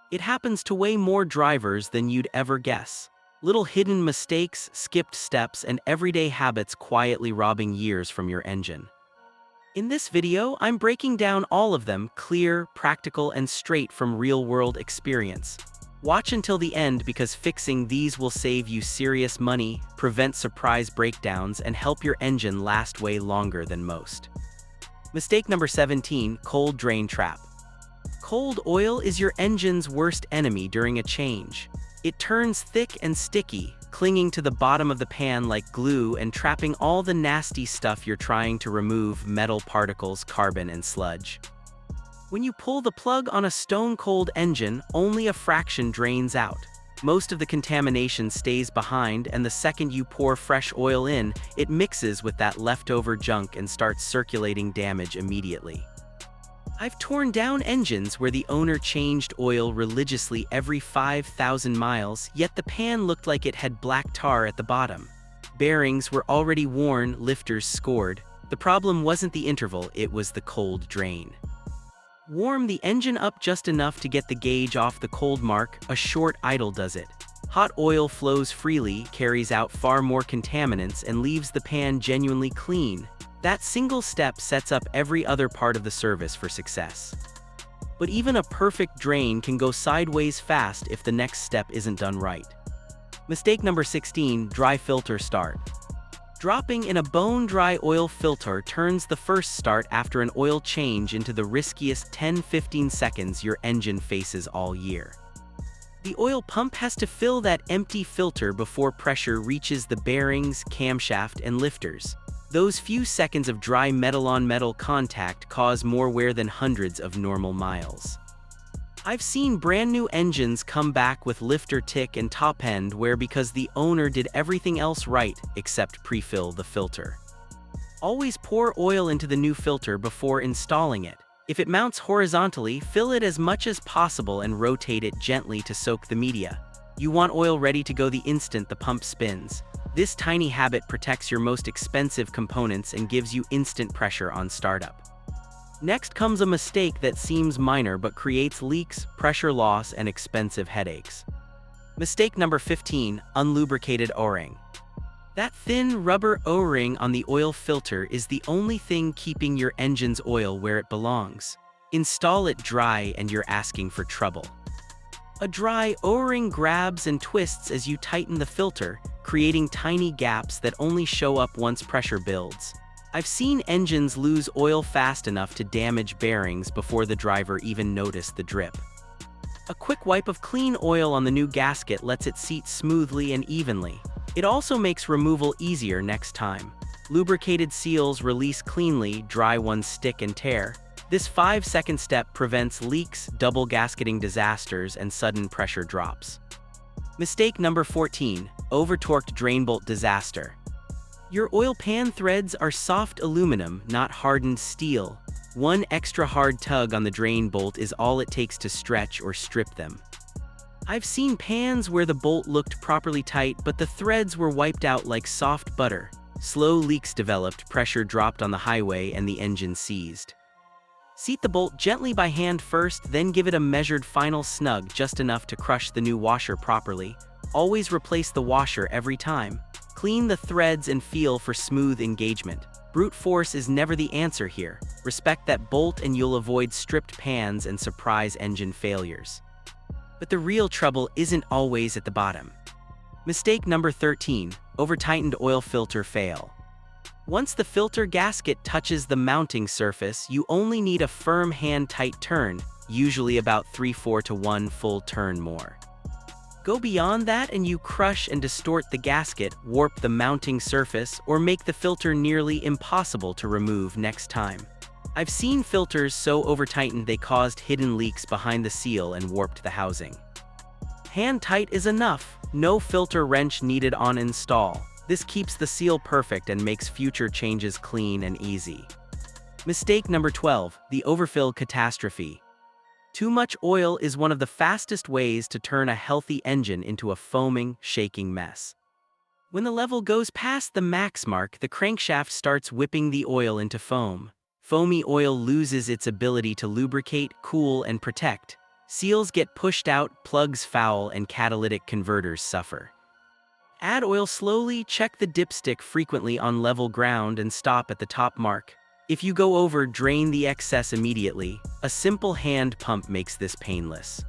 It happens to way more drivers than you'd ever guess. Little hidden mistakes, skipped steps, and everyday habits quietly robbing years from your engine. In this video, I'm breaking down all of them, clear, practical, and straight from real-world experience. Watch until the end because fixing these will save you serious money, prevent surprise breakdowns, and help your engine last way longer than most. Mistake number 17, cold drain trap. Cold oil is your engine's worst enemy during a change. It turns thick and sticky, clinging to the bottom of the pan like glue and trapping all the nasty stuff you're trying to remove: metal particles, carbon, and sludge. When you pull the plug on a stone-cold engine, only a fraction drains out. Most of the contamination stays behind, and the second you pour fresh oil in, it mixes with that leftover junk and starts circulating damage immediately. I've torn down engines where the owner changed oil religiously every 5,000 miles, yet the pan looked like it had black tar at the bottom. Bearings were already worn, lifters scored. The problem wasn't the interval, it was the cold drain. Warm the engine up just enough to get the gauge off the cold mark. A short idle does it. Hot oil flows freely, carries out far more contaminants, and leaves the pan genuinely clean. That single step sets up every other part of the service for success. But even a perfect drain can go sideways fast if the next step isn't done right. Mistake number 16, dry filter start. Dropping in a bone-dry oil filter turns the first start after an oil change into the riskiest 10-15 seconds your engine faces all year. The oil pump has to fill that empty filter before pressure reaches the bearings, camshaft, and lifters. Those few seconds of dry metal-on-metal contact cause more wear than hundreds of normal miles. I've seen brand new engines come back with lifter tick and top end wear because the owner did everything else right except pre-fill the filter. Always pour oil into the new filter before installing it. If it mounts horizontally, fill it as much as possible and rotate it gently to soak the media. You want oil ready to go the instant the pump spins. This tiny habit protects your most expensive components and gives you instant pressure on startup. Next comes a mistake that seems minor but creates leaks, pressure loss, and expensive headaches. Mistake number 15, unlubricated O-ring. That thin rubber O-ring on the oil filter is the only thing keeping your engine's oil where it belongs. Install it dry and you're asking for trouble. A dry O-ring grabs and twists as you tighten the filter, creating tiny gaps that only show up once pressure builds. I've seen engines lose oil fast enough to damage bearings before the driver even noticed the drip. A quick wipe of clean oil on the new gasket lets it seat smoothly and evenly. It also makes removal easier next time. Lubricated seals release cleanly, dry ones stick and tear. This 5-second step prevents leaks, double gasketing disasters, and sudden pressure drops. Mistake number 14, over-torqued drain bolt disaster. Your oil pan threads are soft aluminum, not hardened steel. One extra hard tug on the drain bolt is all it takes to stretch or strip them. I've seen pans where the bolt looked properly tight, but the threads were wiped out like soft butter. Slow leaks developed, pressure dropped on the highway, and the engine seized. Seat the bolt gently by hand first, then give it a measured final snug, just enough to crush the new washer properly. Always replace the washer every time. Clean the threads and feel for smooth engagement. Brute force is never the answer here. Respect that bolt and you'll avoid stripped pans and surprise engine failures. But the real trouble isn't always at the bottom. Mistake number 13, over-tightened oil filter fail. Once the filter gasket touches the mounting surface, you only need a firm hand-tight turn, usually about 3/4 to 1 full turn more. Go beyond that and you crush and distort the gasket, warp the mounting surface, or make the filter nearly impossible to remove next time. I've seen filters so over-tightened they caused hidden leaks behind the seal and warped the housing. Hand tight is enough, no filter wrench needed on install. This keeps the seal perfect and makes future changes clean and easy. Mistake number 12, the overfill catastrophe. Too much oil is one of the fastest ways to turn a healthy engine into a foaming, shaking mess. When the level goes past the max mark, the crankshaft starts whipping the oil into foam. Foamy oil loses its ability to lubricate, cool, and protect. Seals get pushed out, plugs foul, and catalytic converters suffer. Add oil slowly, check the dipstick frequently on level ground, and stop at the top mark. If you go over, drain the excess immediately. A simple hand pump makes this painless.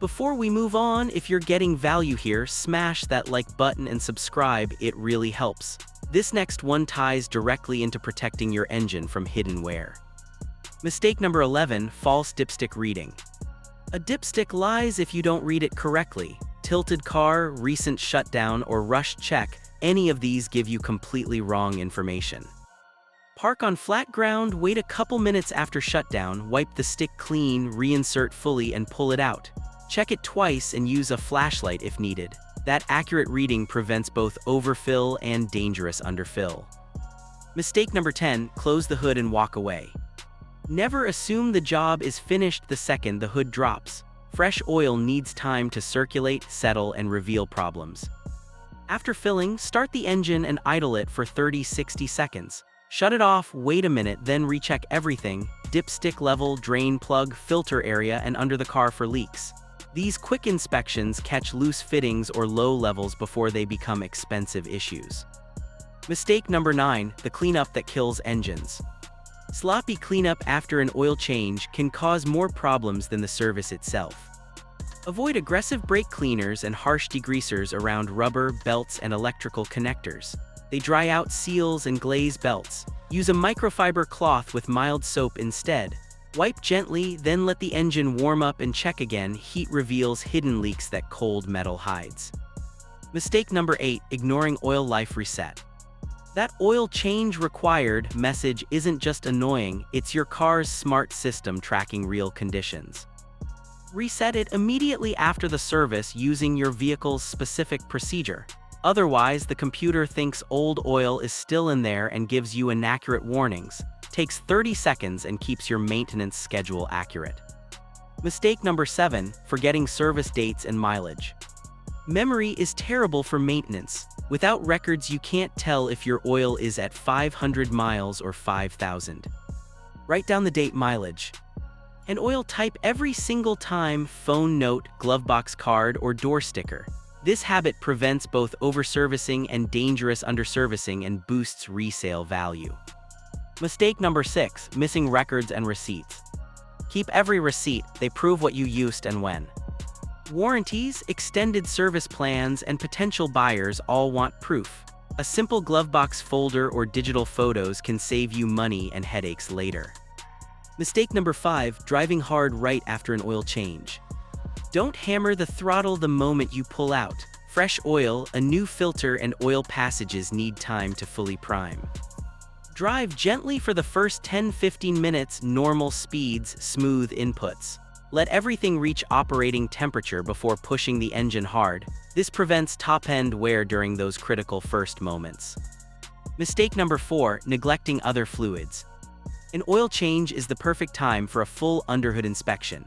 Before we move on, if you're getting value here, smash that like button and subscribe, it really helps. This next one ties directly into protecting your engine from hidden wear. Mistake number 11, false dipstick reading. A dipstick lies if you don't read it correctly. Tilted car, recent shutdown, or rushed check, any of these give you completely wrong information. Park on flat ground, wait a couple minutes after shutdown, wipe the stick clean, reinsert fully, and pull it out. Check it twice and use a flashlight if needed. That accurate reading prevents both overfill and dangerous underfill. Mistake number 10, close the hood and walk away. Never assume the job is finished the second the hood drops. Fresh oil needs time to circulate, settle, and reveal problems. After filling, start the engine and idle it for 30-60 seconds. Shut it off, wait a minute, then recheck everything: dipstick level, drain plug, filter area, and under the car for leaks. These quick inspections catch loose fittings or low levels before they become expensive issues. Mistake number 9, the cleanup that kills engines. Sloppy cleanup after an oil change can cause more problems than the service itself. Avoid aggressive brake cleaners and harsh degreasers around rubber, belts, and electrical connectors. They dry out seals and glaze belts. Use a microfiber cloth with mild soap instead. Wipe gently, then let the engine warm up and check again. Heat reveals hidden leaks that cold metal hides. Mistake number 8, ignoring oil life reset. That oil change required message isn't just annoying, it's your car's smart system tracking real conditions. Reset it immediately after the service using your vehicle's specific procedure. Otherwise, the computer thinks old oil is still in there and gives you inaccurate warnings. Takes 30 seconds and keeps your maintenance schedule accurate. Mistake number 7, forgetting service dates and mileage. Memory is terrible for maintenance. Without records, you can't tell if your oil is at 500 miles or 5,000. Write down the date, mileage, and oil type every single time: phone note, glovebox card, or door sticker. This habit prevents both overservicing and dangerous underservicing and boosts resale value. Mistake number 6, missing records and receipts. Keep every receipt, they prove what you used and when. Warranties, extended service plans, and potential buyers all want proof. A simple glovebox folder or digital photos can save you money and headaches later. Mistake number 5, driving hard right after an oil change. Don't hammer the throttle the moment you pull out. Fresh oil, a new filter, and oil passages need time to fully prime. Drive gently for the first 10-15 minutes, normal speeds, smooth inputs. Let everything reach operating temperature before pushing the engine hard. This prevents top-end wear during those critical first moments. Mistake number 4, neglecting other fluids. An oil change is the perfect time for a full underhood inspection.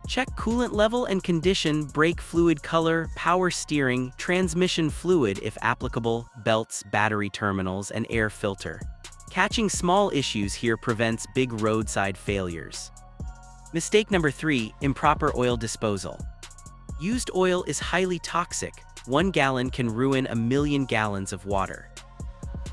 Check coolant level and condition, brake fluid color, power steering, transmission fluid if applicable, belts, battery terminals, and air filter. Catching small issues here prevents big roadside failures. Mistake number 3, improper oil disposal. Used oil is highly toxic. 1 gallon can ruin 1,000,000 gallons of water.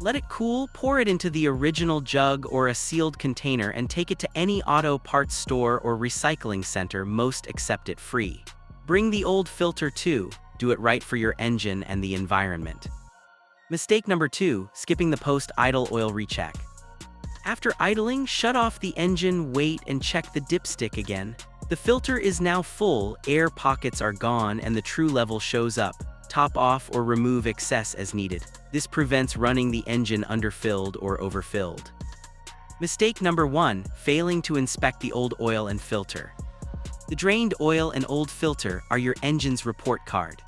Let it cool, pour it into the original jug or a sealed container, and take it to any auto parts store or recycling center. Most accept it free. Bring the old filter too. Do it right for your engine and the environment. Mistake number 2, skipping the post-idle oil recheck. After idling, shut off the engine, wait, and check the dipstick again. The filter is now full, air pockets are gone, and the true level shows up. Top off or remove excess as needed. This prevents running the engine underfilled or overfilled. Mistake number 1, failing to inspect the old oil and filter. The drained oil and old filter are your engine's report card.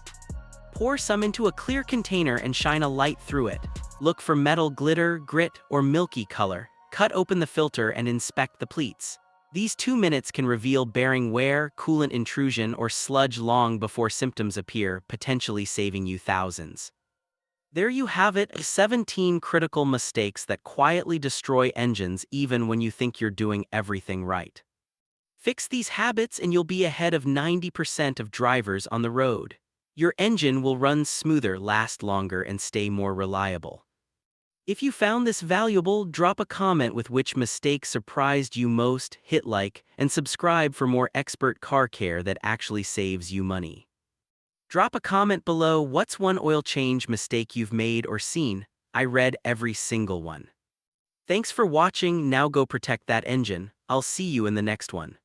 Pour some into a clear container and shine a light through it. Look for metal glitter, grit, or milky color. Cut open the filter and inspect the pleats. These 2 minutes can reveal bearing wear, coolant intrusion, or sludge long before symptoms appear, potentially saving you thousands. There you have it, 17 critical mistakes that quietly destroy engines even when you think you're doing everything right. Fix these habits and you'll be ahead of 90% of drivers on the road. Your engine will run smoother, last longer, and stay more reliable. If you found this valuable, drop a comment with which mistake surprised you most, hit like, and subscribe for more expert car care that actually saves you money. Drop a comment below what's one oil change mistake you've made or seen. I read every single one. Thanks for watching, now go protect that engine. I'll see you in the next one.